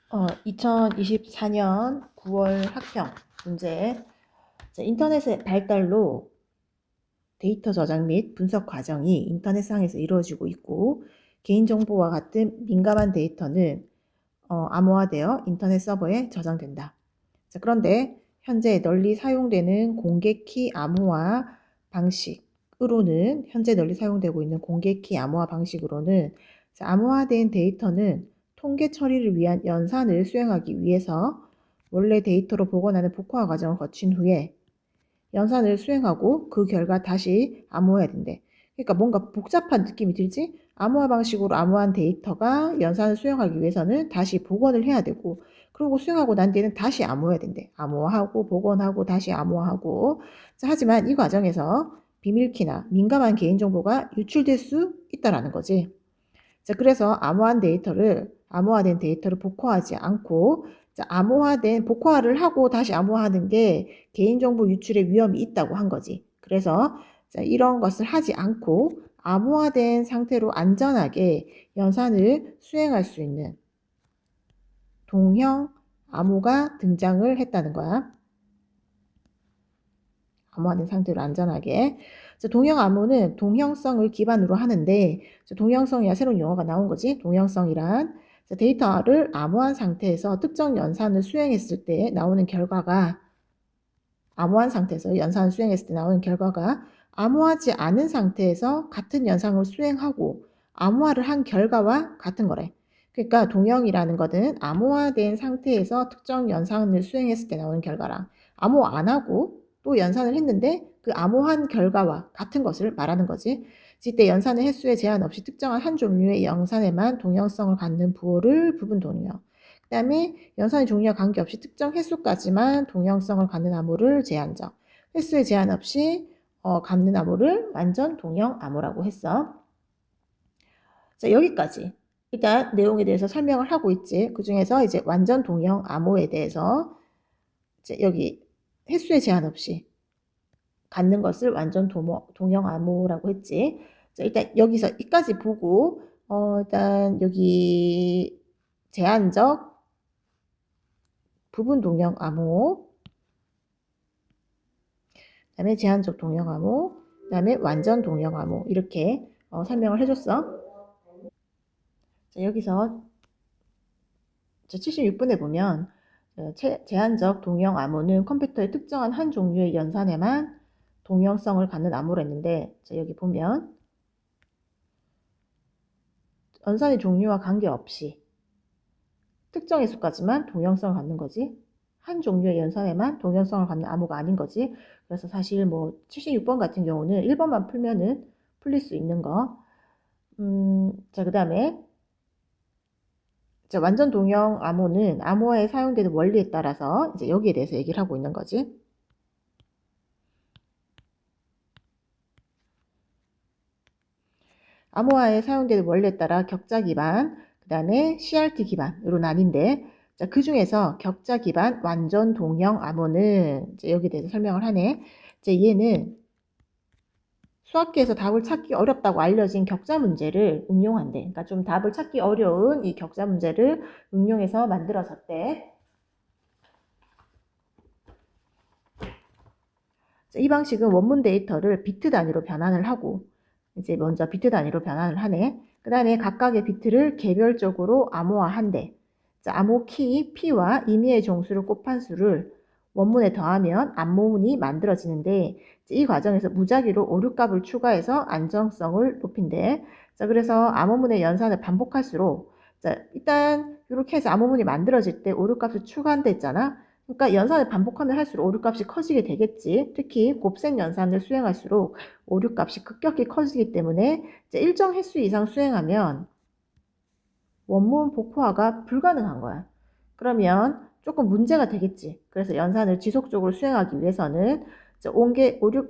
2024년 9월 학평 문제. 인터넷의 발달로 데이터 저장 및 분석 과정이 인터넷상에서 이루어지고 있고, 개인정보와 같은 민감한 데이터는 암호화되어 인터넷 서버에 저장된다. 그런데 현재 널리 사용되는 공개키 암호화 방식으로는 현재 널리 사용되고 있는 공개키 암호화 방식으로는 암호화된 데이터는 통계 처리를 위한 연산을 수행하기 위해서 원래 데이터로 복원하는 복화화 과정을 거친 후에 연산을 수행하고 그 결과 다시 암호화해야 된대. 그러니까 뭔가 복잡한 느낌이 들지? 암호화 방식으로 암호화한 데이터가 연산을 수행하기 위해서는 다시 복원을 해야 되고, 그리고 수행하고 난 뒤에는 다시 암호화해야 된대. 암호화하고 복원하고 다시 암호화하고. 하지만 이 과정에서 비밀키나 민감한 개인정보가 유출될 수 있다라는 거지. 그래서 암호화된 데이터를 복호하지 않고, 암호화된 복호화를 하고 다시 암호화하는 게 개인정보 유출의 위험이 있다고 한 거지. 그래서 이런 것을 하지 않고 암호화된 상태로 안전하게 연산을 수행할 수 있는 동형 암호가 등장을 했다는 거야. 암호화된 상태로 안전하게. 동형 암호는 동형성을 기반으로 하는데, 동형성이야 새로운 용어가 나온 거지. 동형성이란 데이터를 암호한 상태에서 특정 연산을 수행했을 때 나오는 결과가, 암호한 상태에서 연산을 수행했을 때 나오는 결과가 암호하지 않은 상태에서 같은 연산을 수행하고 암호화를 한 결과와 같은 거래. 그러니까 동형이라는 것은 암호화된 상태에서 특정 연산을 수행했을 때 나오는 결과랑, 암호 안 하고 또 연산을 했는데 그 암호한 결과와 같은 것을 말하는 거지. 이때 연산의 횟수에 제한 없이 특정한 한 종류의 연산에만 동형성을 갖는 부호를 부분 동형. 그 다음에 연산의 종류와 관계없이 특정 횟수까지만 동형성을 갖는 암호를 제한적. 횟수에 제한 없이 갖는 암호를 완전 동형 암호라고 했어. 여기까지 일단 내용에 대해서 설명을 하고 있지. 그 중에서 이제 완전 동형 암호에 대해서 이제 여기 횟수에 제한 없이 갖는 것을 완전 동형 암호라고 했지. 일단 여기서 이까지 보고 일단 여기 제한적 부분 동형 암호, 그 다음에 제한적 동형 암호, 그 다음에 완전 동형 암호, 이렇게 설명을 해줬어. 여기서 76분에 보면 제한적 동형 암호는 컴퓨터의 특정한 한 종류의 연산에만 동형성을 갖는 암호로 했는데, 여기 보면 연산의 종류와 관계없이 특정 횟수까지만 동형성을 갖는 거지. 한 종류의 연산에만 동형성을 갖는 암호가 아닌 거지. 그래서 사실 뭐 76번 같은 경우는 1번만 풀면은 풀릴 수 있는 거. 그 다음에 완전 동형 암호는 암호화에 사용되는 원리에 따라서 이제 여기에 대해서 얘기를 하고 있는 거지. 암호화에 사용되는 원리에 따라 격자 기반, 그 다음에 CRT 기반으로 나뉜데, 그 중에서 격자 기반 완전 동형 암호는 이제 여기에 대해서 설명을 하네. 얘는 수학계에서 답을 찾기 어렵다고 알려진 격자 문제를 응용한대. 그러니까 좀 답을 찾기 어려운 이 격자 문제를 응용해서 만들어졌대. 이 방식은 원문 데이터를 비트 단위로 변환을 하고, 이제 먼저 비트 단위로 변환을 하네. 그 다음에 각각의 비트를 개별적으로 암호화한대. 암호 키 P와 임의의 종수를 곱한 수를 원문에 더하면 암호문이 만들어지는데, 이 과정에서 무작위로 오류값을 추가해서 안정성을 높인대. 그래서 암호문의 연산을 반복할수록, 일단 이렇게 해서 암호문이 만들어질 때 오류값을 추가한다 했잖아. 그러니까 연산을 반복하면 할수록 오류값이 커지게 되겠지. 특히 곱셈 연산을 수행할수록 오류값이 급격히 커지기 때문에 이제 일정 횟수 이상 수행하면 원문 복호화가 불가능한 거야. 그러면 조금 문제가 되겠지. 그래서 연산을 지속적으로 수행하기 위해서는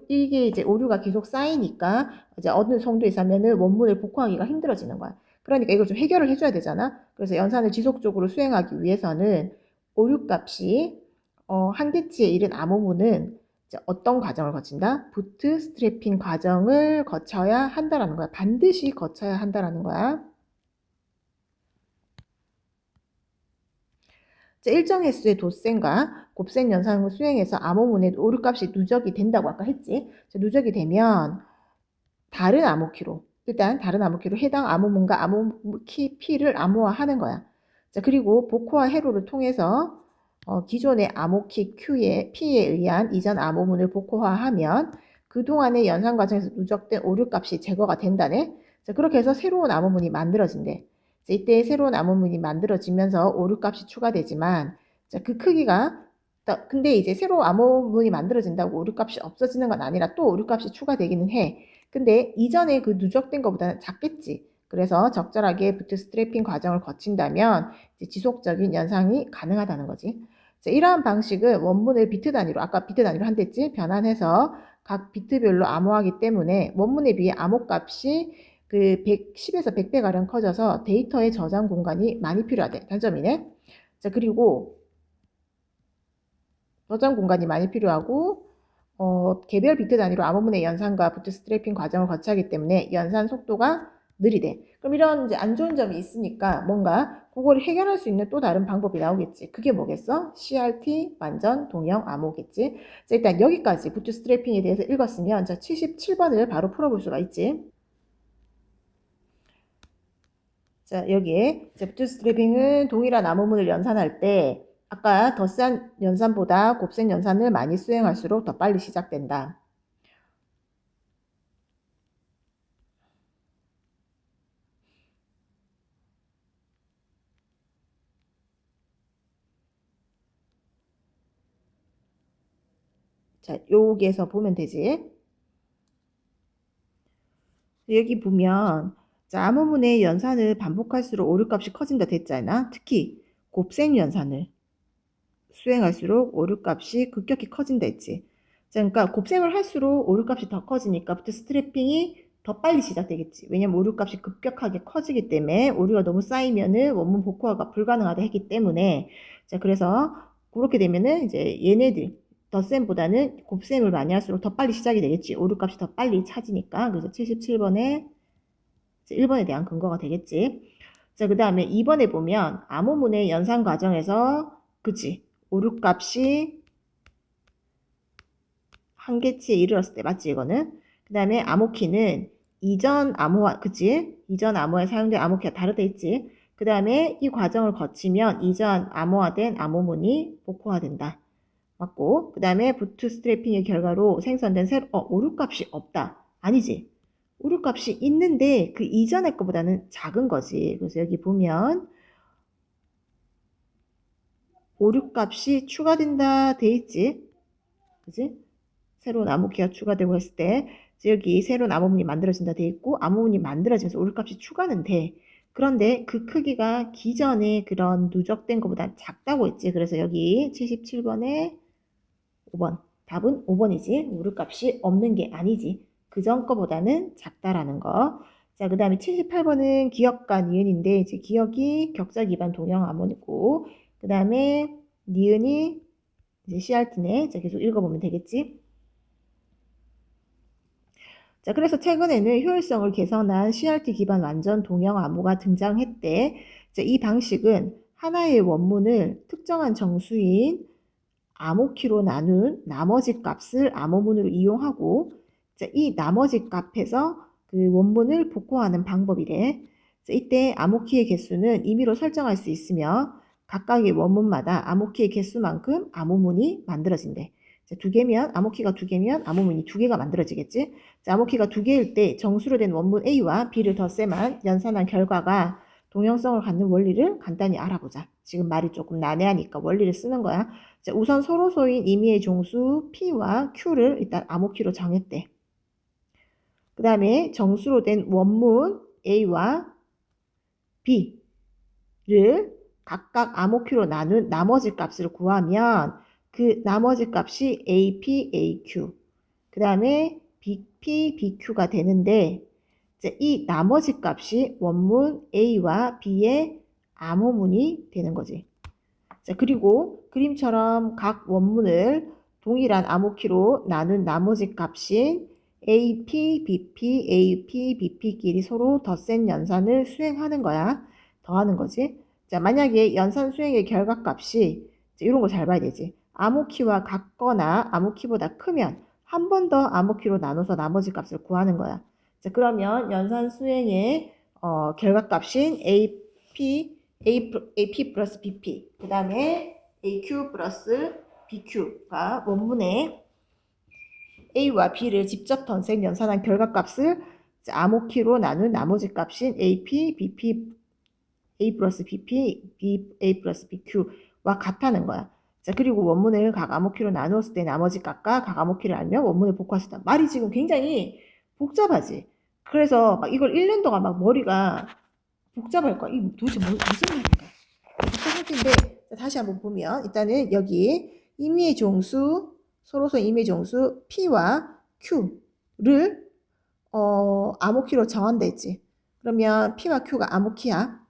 이게 이제 오류가 계속 쌓이니까 이제 어느 정도 이상면은 원문을 복호하기가 힘들어지는 거야. 그러니까 이걸 좀 해결을 해줘야 되잖아. 그래서 연산을 지속적으로 수행하기 위해서는 오류값이 한계치에 이른 암호문은 어떤 과정을 거친다? 부트 스트래핑 과정을 거쳐야 한다라는 거야. 반드시 거쳐야 한다라는 거야. 일정 횟수의 돛셈과 곱셈 연산을 수행해서 암호문의 오류값이 누적이 된다고 아까 했지. 누적이 되면 다른 암호키로, 일단 다른 암호키로 해당 암호문과 암호키 P를 암호화하는 거야. 그리고 복호와 해로를 통해서 기존의 암호키 P에 의한 이전 암호문을 복호화하면 그동안의 연산 과정에서 누적된 오류값이 제거가 된다네. 그렇게 해서 새로운 암호문이 만들어진대. 이때 새로운 암호문이 만들어지면서 오류값이 추가되지만 그 크기가 근데 이제 새로 암호문이 만들어진다고 오류값이 없어지는 건 아니라 또 오류값이 추가되기는 해. 근데 이전에 그 누적된 것보다는 작겠지. 그래서 적절하게 부트스트래핑 과정을 거친다면 지속적인 연상이 가능하다는 거지. 이러한 방식은 원문을 비트 단위로, 아까 비트 단위로 한댔지? 변환해서 각 비트별로 암호하기 때문에 원문에 비해 암호값이 그 10에서 100배가량 커져서 데이터의 저장 공간이 많이 필요하대. 단점이네. 그리고 저장 공간이 많이 필요하고 개별 비트 단위로 암호문의 연산과 부트스트래핑 과정을 거치기 때문에 연산 속도가 느리대. 그럼 이런 이제 안 좋은 점이 있으니까 뭔가 그걸 해결할 수 있는 또 다른 방법이 나오겠지. 그게 뭐겠어? CRT 완전 동형 암호겠지. 일단 여기까지 부트스트래핑에 대해서 읽었으면 77번을 바로 풀어볼 수가 있지. 여기에 부트스트래핑은 동일한 암호문을 연산할 때 아까 덧셈 연산보다 곱셈 연산을 많이 수행할수록 더 빨리 시작된다. 여기에서 보면 되지. 여기 보면 암호문의 연산을 반복할수록 오류값이 커진다 됐잖아. 특히 곱셈 연산을 수행할수록 오류값이 급격히 커진다 했지. 그러니까 곱셈을 할수록 오류값이 더 커지니까 부트스트래핑이 더 빨리 시작되겠지. 왜냐면 오류값이 급격하게 커지기 때문에 오류가 너무 쌓이면은 원문 복호화가 불가능하다 했기 때문에 그래서 그렇게 되면은 이제 얘네들 덧셈보다는 곱셈을 많이 할수록 더 빨리 시작이 되겠지. 오류값이 더 빨리 차지니까. 그래서 77번에 1번에 대한 근거가 되겠지. 그 다음에 2번에 보면 암호문의 연산 과정에서 그치 오류값이 한계치에 이르렀을 때 맞지 이거는. 그 다음에 암호키는 이전 암호화 그치 이전 암호에 사용된 암호키가 다르다 했지. 그 다음에 이 과정을 거치면 이전 암호화된 암호문이 복호화된다. 맞고 그 다음에 부트스트래핑의 결과로 생성된 오류값이 없다. 아니지. 오류값이 있는데 그 이전의 것보다는 작은 거지. 그래서 여기 보면 오류값이 추가된다 돼 있지. 그지? 새로운 암호키가 추가되고 했을 때 여기 새로운 암호문이 만들어진다 돼 있고 암호문이 만들어지면서 오류값이 추가는 돼. 그런데 그 크기가 기존의 그런 누적된 것보다 작다고 했지. 그래서 여기 77번에 5번. 답은 5번이지. 오류값이 없는 게 아니지. 그전 거보다는 작다라는 거. 그 다음에 78번은 기역과 니은인데, 이제 기역이 격자 기반 동형 암호이고, 그 다음에 니은이 이제 CRT네. 계속 읽어보면 되겠지. 그래서 최근에는 효율성을 개선한 CRT 기반 완전 동형 암호가 등장했대. 이 방식은 하나의 원문을 특정한 정수인 암호키로 나눈 나머지 값을 암호문으로 이용하고 이 나머지 값에서 그 원문을 복호하는 방법이래. 이때 암호키의 개수는 임의로 설정할 수 있으며 각각의 원문마다 암호키의 개수만큼 암호문이 만들어진대. 두 개면 암호키가 두 개면 암호문이 두 개가 만들어지겠지. 암호키가 두 개일 때 정수로 된 원문 A와 B를 덧셈한 연산한 결과가 동형성을 갖는 원리를 간단히 알아보자. 지금 말이 조금 난해하니까 원리를 쓰는 거야. 우선 서로소인 임의의 종수 P와 Q를 일단 암호키로 정했대. 그 다음에 정수로 된 원문 A와 B를 각각 암호키로 나눈 나머지 값을 구하면 그 나머지 값이 AP, AQ 그 다음에 BP, BQ가 되는데 이 나머지 값이 원문 A와 B의 암호문이 되는 거지. 그리고 그림처럼 각 원문을 동일한 암호키로 나눈 나머지 값인 AP, BP, AP끼리 서로 덧셈 연산을 수행하는 거야. 더하는 거지. 자, 만약에 연산 수행의 결과값이 이런 거 잘 봐야 되지. 암호키와 같거나 암호키보다 크면 한 번 더 암호키로 나눠서 나머지 값을 구하는 거야. 자, 그러면 연산 수행의 결과값인 AP 플러스 BP, 그 다음에 AQ 플러스 BQ가 원문에 A와 B를 직접 던셈 연산한 결과값을 암호키로 나눈 나머지 값인 AP, BP, A 플러스 BP, A 플러스 BQ와 같다는 거야. 자, 그리고 원문을 각 암호키로 나누었을 때 나머지 값과 각 암호키를 알면 원문을 복구할 수 있다. 말이 지금 굉장히 복잡하지. 그래서 막 이걸 읽는 동안 막 머리가 복잡할 거야. 이게 도대체 무슨 말인가? 복잡할 텐데, 다시 한번 보면 일단은 여기 임의의 종수, 서로서 임의의 종수 P와 Q를 암호키로 정한다 했지. 그러면 P와 Q가 암호키야.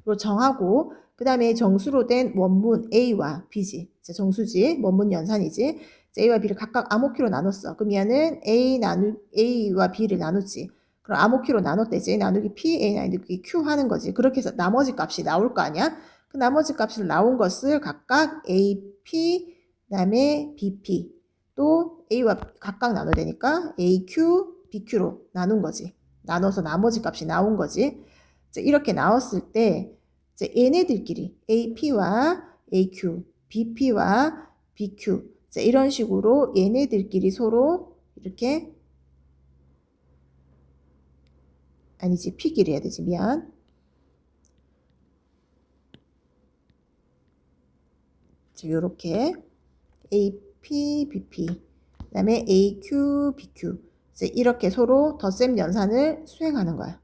로 정하고 그 다음에 정수로 된 원문 A와 B지. 정수지, 원문 연산이지. A와 B를 각각 암호키로 나눴어. 그러면은 A와 B를 나눴지. 그럼 암호키로 나눴대지. A 나누기 P, A 나누기 Q 하는 거지. 그렇게 해서 나머지 값이 나올 거 아니야? 그 나머지 값을 나온 것을 각각 A, P, 그 다음에 BP, 또 A와 각각 나눠야 되니까 A, Q, B, Q로 나눈 거지. 나눠서 나머지 값이 나온 거지. 이렇게 나왔을 때 얘네들끼리 AP와 AQ, BP와 BQ 이런 식으로 얘네들끼리 서로 이렇게 아니지 P끼리 해야 되지 미안. 이렇게 AP, BP 그 다음에 AQ, BQ 이렇게 서로 덧셈 연산을 수행하는 거야.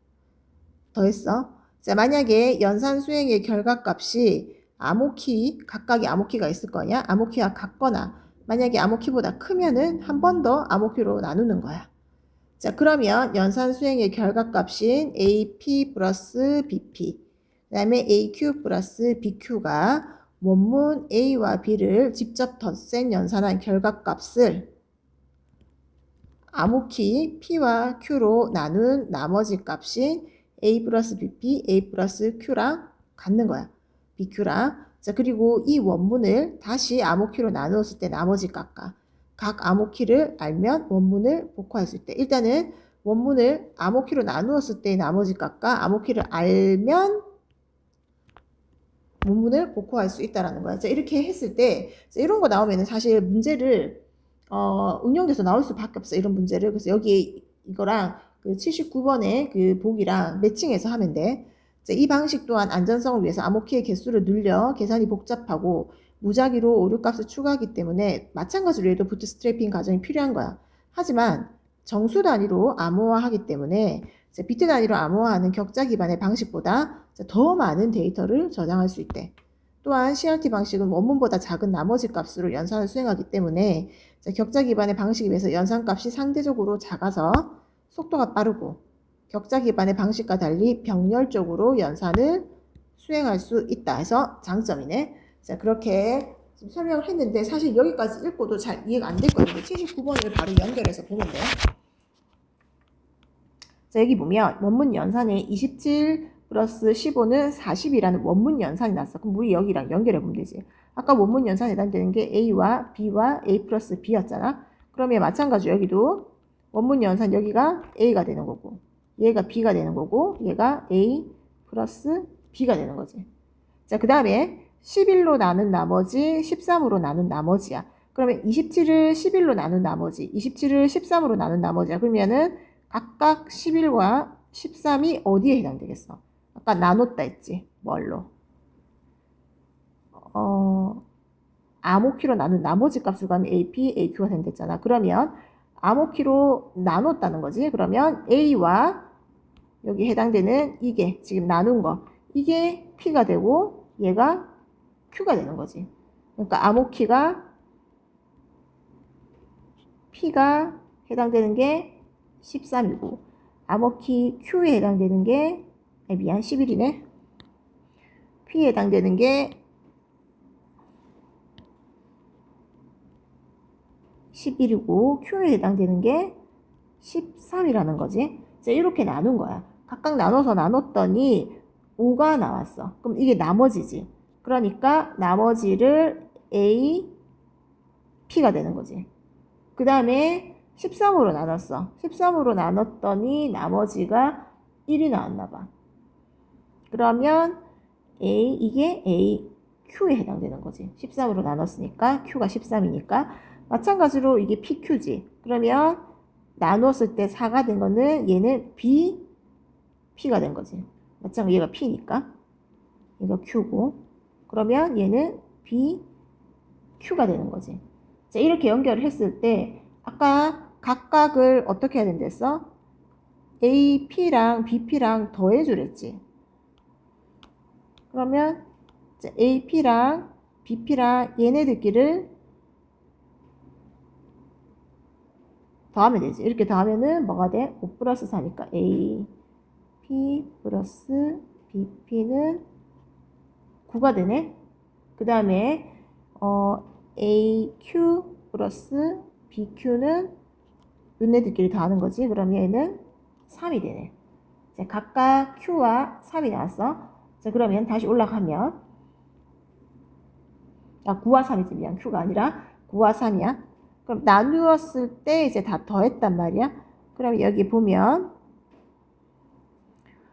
더했어. 자, 만약에 연산 수행의 결과값이 암호키, 각각의 암호키가 있을 거냐? 암호키와 같거나 만약에 암호키보다 크면은 한 번 더 암호키로 나누는 거야. 자, 그러면 연산 수행의 결과값인 AP 플러스 BP, 그 다음에 AQ 플러스 BQ가 원문 A와 B를 직접 덧셈 연산한 결과값을 암호키 P와 Q로 나눈 나머지 값인 A 플러스 BP, A 플러스 Q랑 같는 거야. BQ랑. 자, 그리고 이 원문을 다시 암호키로 나누었을 때 나머지 값과 각 암호키를 알면 원문을 복구할 수 있대. 일단은 원문을 암호키로 나누었을 때 나머지 값과 암호키를 알면 원문을 복구할 수 있다라는 거야. 자, 이렇게 했을 때 이런 거 나오면은 사실 문제를 응용돼서 나올 수밖에 없어. 이런 문제를. 그래서 여기 이거랑 그 79번의 그 보기랑 매칭해서 하면 돼. 자, 이 방식 또한 안전성을 위해서 암호키의 개수를 늘려 계산이 복잡하고 무작위로 오류값을 추가하기 때문에 마찬가지로 얘도 부트스트래핑 과정이 필요한 거야. 하지만 정수 단위로 암호화하기 때문에 비트 단위로 암호화하는 격자 기반의 방식보다 더 많은 데이터를 저장할 수 있대. 또한 CRT 방식은 원문보다 작은 나머지 값으로 연산을 수행하기 때문에 격자 기반의 방식에 비해서 연산값이 상대적으로 작아서 속도가 빠르고 격자 기반의 방식과 달리 병렬적으로 연산을 수행할 수 있다 해서 장점이네. 자, 그렇게 지금 설명을 했는데 사실 여기까지 읽고도 잘 이해가 안 될 거예요. 79번을 바로 연결해서 보면 돼. 자, 여기 보면 원문 연산에 27 플러스 15는 40이라는 원문 연산이 났어. 그럼 우리 여기랑 연결해 보면 되지. 아까 원문 연산에 해당되는 게 A와 B와 A 플러스 B였잖아. 그러면 마찬가지로 여기도 원문 연산 여기가 A가 되는 거고 얘가 B가 되는 거고 얘가 A 플러스 B가 되는 거지. 자, 그 다음에 11로 나눈 나머지 13으로 나눈 나머지야. 그러면 27을 11로 나눈 나머지 27을 13으로 나눈 나머지야. 그러면은 각각 11과 13이 어디에 해당되겠어? 아까 나눴다 했지. 뭘로? 암호키로 나눈 나머지 값을 가면 AP, AQ가 된댔잖아. 그러면 암호키로 나눴다는 거지. 그러면 A와 여기 해당되는 이게 지금 나눈 거 이게 P가 되고 얘가 Q가 되는 거지. 그러니까 암호키가 P가 해당되는 게 13이고 암호키 Q에 해당되는 게 미안 11이네. P에 해당되는 게 11이고 Q에 해당되는 게 13이라는 거지. 이제 이렇게 나눈 거야. 각각 나눠서 나눴더니 5가 나왔어. 그럼 이게 나머지지. 그러니까 나머지를 A, P가 되는 거지. 그 다음에 13으로 나눴어. 13으로 나눴더니 나머지가 1이 나왔나 봐. 그러면 이게 AQ에 해당되는 거지. 13으로 나눴으니까 Q가 13이니까 마찬가지로 이게 PQ지. 그러면 나눴을 때 4가 된 거는 얘는 P가 된 거지. 마찬가지로 얘가 P니까 얘가 Q고 그러면 얘는 BQ가 되는 거지. 자, 이렇게 연결을 했을 때 아까 각각을 어떻게 해야 된댔어? AP랑 BP랑 더해주랬지. 그러면 AP랑 BP랑 얘네들끼를 더하면 되지. 이렇게 더하면은 뭐가 돼? 5 플러스 4니까 AP 플러스 BP는 9가 되네. 그 다음에 AQ 플러스 BQ는 얘네들끼리 더하는 거지. 그러면 얘는 3이 되네. 자, 각각 Q와 3이 나왔어. 자, 그러면 다시 올라가면 9와 3이지. 미안. Q가 아니라 9와 3이야. 그럼 나누었을 때 이제 다 더했단 말이야. 그럼 여기 보면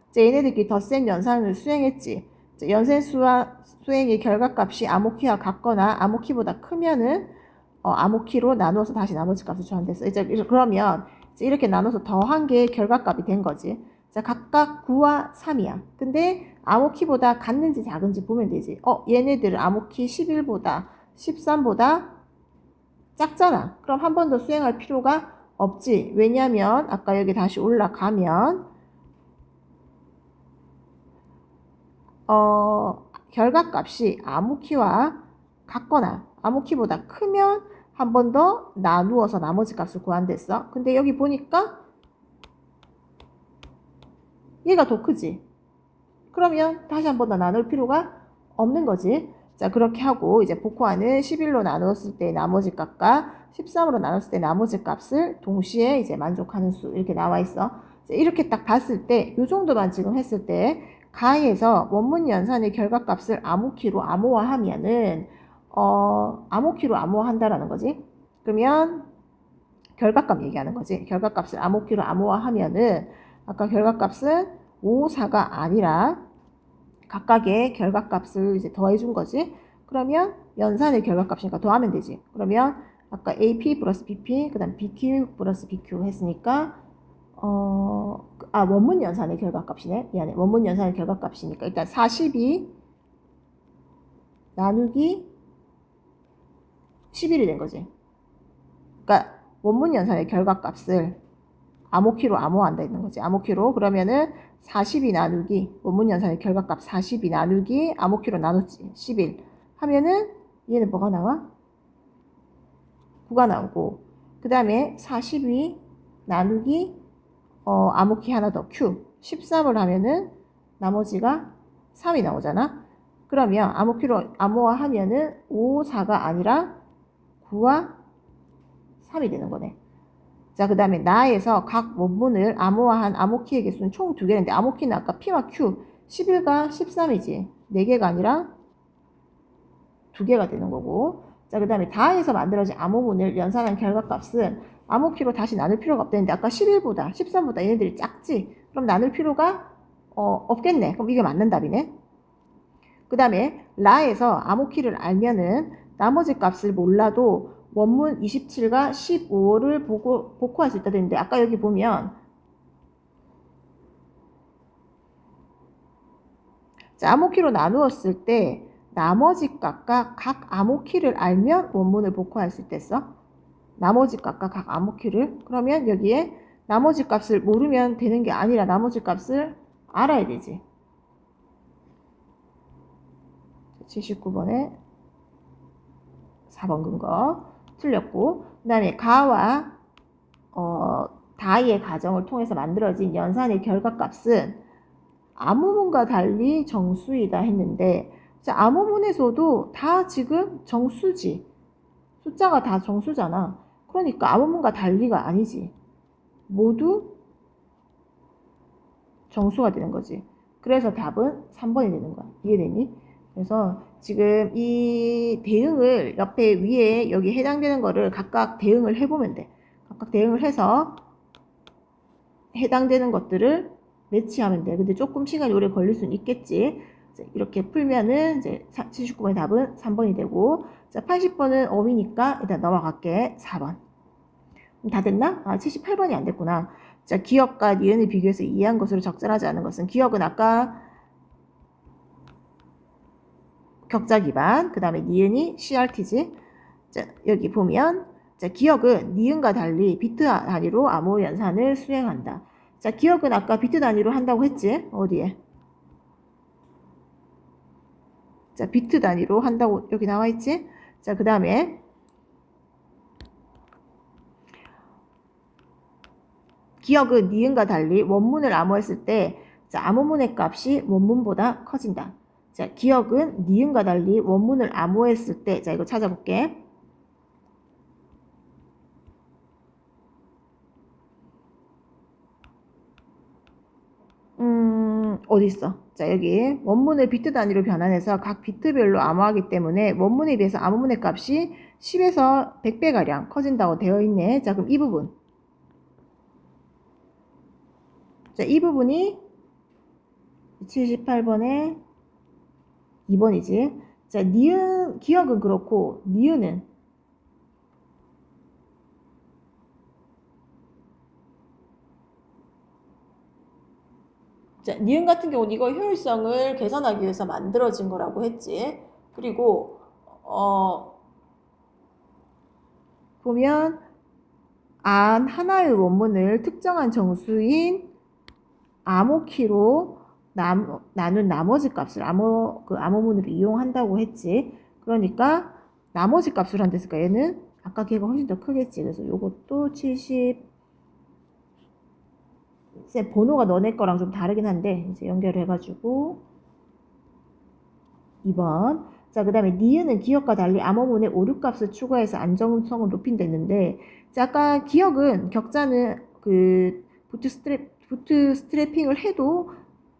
이제 얘네들끼리 더 센 연산을 수행했지. 연산 수행의 결과값이 암호키와 같거나 암호키보다 크면은 암호키로 나누어서 다시 나머지 값을 주한댔어. 이제 그러면 이제 이렇게 나눠서 더한 게 결과값이 된 거지. 자, 각각 9와 3이야. 근데 암호키보다 같는지 작은지 보면 되지. 얘네들 암호키 11보다 13보다 작잖아. 그럼 한 번 더 수행할 필요가 없지. 왜냐면 아까 여기 다시 올라가면 결과값이 암호키와 같거나 암호키보다 크면 한 번 더 나누어서 나머지 값을 구한댔어. 근데 여기 보니까 얘가 더 크지. 그러면 다시 한 번 더 나눌 필요가 없는 거지. 자, 그렇게 하고 이제 복호하는 11로 나누었을 때 나머지 값과 13으로 나눴을 때 나머지 값을 동시에 이제 만족하는 수 이렇게 나와 있어. 이렇게 딱 봤을 때 이 정도만 지금 했을 때 가에서 원문 연산의 결과값을 암호키로 암호화하면은 암호키로 암호화한다라는 거지. 그러면 결과값 얘기하는 거지. 결과값을 암호키로 암호화하면은 아까 결과값은 5, 4가 아니라 각각의 결과값을 이제 더해준 거지. 그러면 연산의 결과값이니까 더하면 되지. 그러면 아까 AP 플러스 BP, 그 다음 BQ 플러스 BQ 했으니까 원문 연산의 결과값이네. 미안해. 원문 연산의 결과값이니까 일단 42 나누기 11이 된 거지. 그러니까 원문 연산의 결과값을 암호키로 암호한다 있는 거지. 암호키로. 그러면은 42 나누기 원문 연산의 결과값 42 나누기 암호키로 나눴지. 11 하면은 얘는 뭐가 나와? 9가 나오고 그 다음에 42 나누기 암호키 하나 더 Q 13을 하면은 나머지가 3이 나오잖아. 그러면 암호키로 암호화하면은 5, 4가 아니라 9와 3이 되는 거네. 자, 그 다음에 나에서 각 원문을 암호화한 암호키의 개수는 총 2개인데 암호키는 아까 P와 Q 11과 13이지. 4개가 아니라 2개가 되는 거고. 자, 그 다음에 다에서 만들어진 암호문을 연산한 결과값은 암호키로 다시 나눌 필요가 없다는데 아까 11보다 13보다 얘네들이 작지. 그럼 나눌 필요가 없겠네. 그럼 이게 맞는 답이네. 그 다음에 라에서 암호키를 알면은 나머지 값을 몰라도 원문 27과 15를 복호할 수 있다 되는데 아까 여기 보면 자, 암호키로 나누었을 때 나머지 값과 각 암호키를 알면 원문을 복호할 수 있댔어. 나머지 값과 각 암호키를. 그러면 여기에 나머지 값을 모르면 되는 게 아니라 나머지 값을 알아야 되지. 79번에 4번 근거 틀렸고, 그 다음에 가와 다이의 가정을 통해서 만들어진 연산의 결과값은 암호문과 달리 정수이다 했는데 자, 암호문에서도 다 지금 정수지. 숫자가 다 정수잖아. 그러니까 암호문과 달리가 아니지. 모두 정수가 되는 거지. 그래서 답은 3번이 되는 거야. 이해되니? 그래서 지금 이 대응을 옆에 위에 여기 해당되는 거를 각각 대응을 해보면 돼. 각각 대응을 해서 해당되는 것들을 매치하면 돼. 근데 조금 시간이 오래 걸릴 수는 있겠지. 이렇게 풀면은 이제 79번의 답은 3번이 되고, 자, 80번은 어휘니까 일단 넘어갈게. 4번. 다 됐나? 아, 78번이 안 됐구나. 자, 기억과 니은을 비교해서 이해한 것으로 적절하지 않은 것은, 기억은 아까 격자 기반, 그 다음에 니은이 CRT지. 자, 여기 보면, 자, 기억은 니은과 달리 비트 단위로 암호 연산을 수행한다. 자, 기억은 아까 비트 단위로 한다고 했지? 어디에? 자, 비트 단위로 한다고 여기 나와 있지? 자, 그 다음에 기억은 니은과 달리 원문을 암호했을 때, 자, 암호문의 값이 원문보다 커진다. 자, 기억은 니은과 달리 원문을 암호했을 때, 자, 이거 찾아볼게. 어디 있어? 자, 여기 원문을 비트 단위로 변환해서 각 비트별로 암호하기 때문에 원문에 비해서 암호문의 값이 10에서 100배가량 커진다고 되어 있네. 자, 그럼 이 부분. 자, 이 부분이 78번에 2번이지. 자, 니은, 기억은 그렇고, 니은은. 자, 니은 같은 경우는 이거 효율성을 개선하기 위해서 만들어진 거라고 했지. 그리고, 보면, 안 하나의 원문을 특정한 정수인 암호키로 나눈 나머지 값을 암호문으로 이용한다고 했지. 그러니까 나머지 값을 한댔으니까 얘는 아까 걔가 훨씬 더 크겠지. 그래서 요것도 70, 번호가 너네 거랑 좀 다르긴 한데 이제 연결을 해가지고 2번. 자, 그 다음에 니은은 기억과 달리 암호문에 오류값을 추가해서 안정성을 높인다 했는데, 자, 아까 기억은 격자는 그 부트스트래핑을 해도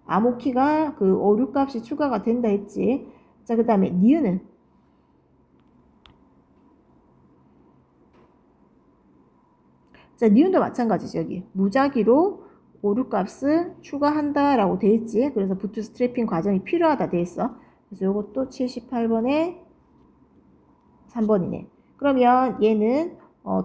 암호키가 그 오류값이 추가가 된다 했지. 자, 그 다음에 니은은 자, 니은도 마찬가지죠. 여기 무작위로 오류값을 추가한다라고 돼 있지. 그래서 부트스트래핑 과정이 필요하다 돼 있어. 그래서 이것도 78번에 3번이네. 그러면 얘는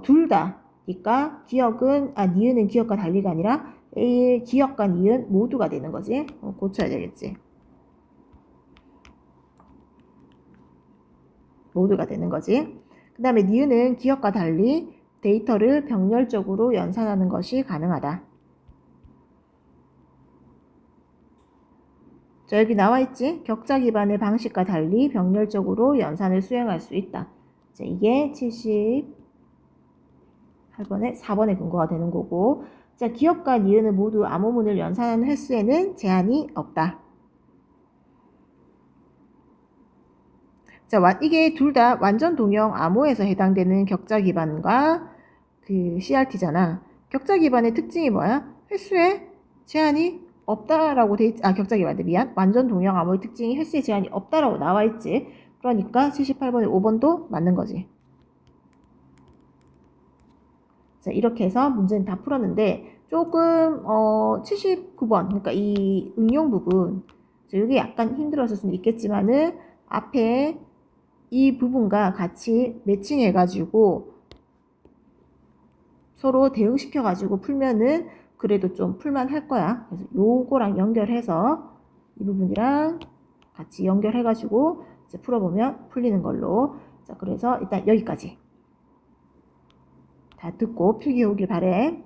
둘 다니까 기억은 니은은 기억과 달리가 아니라 A의 기억과 니은 모두가 되는 거지. 고쳐야 되겠지. 모두가 되는 거지. 그 다음에 니은은 기억과 달리 데이터를 병렬적으로 연산하는 것이 가능하다. 자, 여기 나와 있지? 격자 기반의 방식과 달리 병렬적으로 연산을 수행할 수 있다. 자, 이게 78번에 4번의 근거가 되는 거고, 자, 기억과 니은은 모두 암호문을 연산하는 횟수에는 제한이 없다. 자, 이게 둘 다 완전 동형 암호에서 해당되는 격자 기반과 그 CRT잖아. 격자 기반의 특징이 뭐야? 횟수에 제한이 없다라고 돼 있지. 격자 기반인데 미안. 완전 동형 암호의 특징이 횟수에 제한이 없다라고 나와 있지. 그러니까 78번에 5번도 맞는 거지. 자, 이렇게 해서 문제는 다 풀었는데 조금 79번 그러니까 이 응용 부분 이게 약간 힘들었을 수는 있겠지만은 앞에 이 부분과 같이 매칭해 가지고 서로 대응시켜 가지고 풀면은 그래도 좀 풀만 할 거야. 그래서 요거랑 연결해서 이 부분이랑 같이 연결해 가지고 이제 풀어보면 풀리는 걸로. 자, 그래서 일단 여기까지 다 듣고 필기 오길 바래.